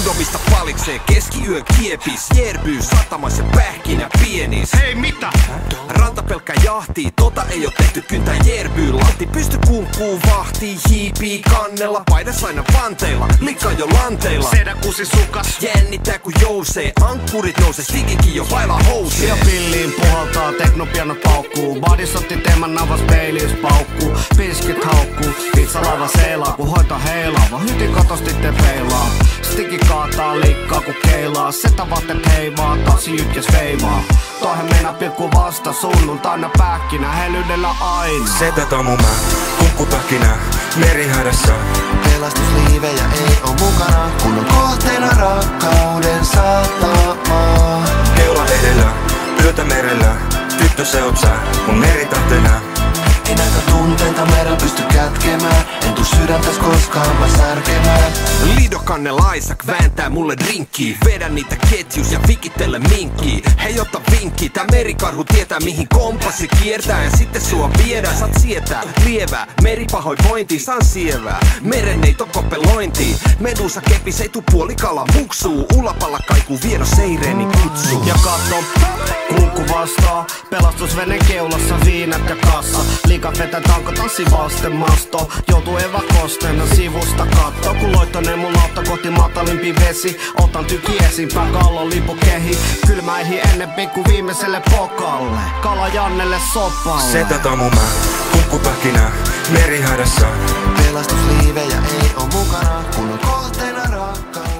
Kondomista paliksee keskiyön kiepis. Järbyy satamas ja pähkinä pienis. Hei mitä? Ranta pelkkä jahtii, tota ei oo tehty kyntää järbyy lahti. Pysty kumpuu vahtii, hiipii kannella. Paidas aina panteilla, likka jo lanteilla. Sedä kusi sukas. Jännittää kun jousee, ankkurit nousee, stikikin jo vailla housee. Ja pilliin puhaltaa, teknopiano paukkuu. Badis otti teeman navas peiliis paukkuu. Piskit haukkuu, pizzalaiva seilaa kun hoita heilaa. Vaan hyti katosti te peilaa. Stiki kaataa liikkaa ku keilaa. Setä vaatteet heivaa, tasi jytkäs veivaa. Toihen meinaa pilkku vasta sunnuntaina pähkinä, helyydellä aina. Setät aamu mä, kukkupähkinä, merihädässä. Pelastusliivejä ei oo mukana, kun on kohteena rakkauden satama. Keula edellä, yötä merellä, tyttö se oot sä, mun meritähtenä. Ei näitä tunteita merellä pysty kätkemään, en tuu sydäntäs koskaan mä särkemään. Lidokanne Laisak vääntää mulle drinkkiä. Vedän niitä ketjus ja vikittele minkkiä. Hei ota vinkki, tää merikarhu tietää mihin kompassi kiertää. Ja sitten sua viedään, saat sietää lievää. Meripahoinvointi, saan sievää. Meren ei kopelointi. Medusa kepis ei tuu puolikala muksuu. Ulapalla kaikuu vieno seireeni kutsuu. Ja katso, kulku vastaa. Pelastusvene keulassa viinät ja kassa. Liikat vetää tanko tanssi vasten masto. Joutuu evakosteena sivusta katto. Kun loittonee mun lautta kohti matalimpi vesi. Otan tyki esimpää kallon lipukehi. Kylmäihin ennen pikku viimeiselle pokalle. Kala Jannelle sopalle. Setät aamu mä, kukkupähkinä, merihädässä. Pelastusliivejä ei oo mukana, kun on kohteena rakkauden.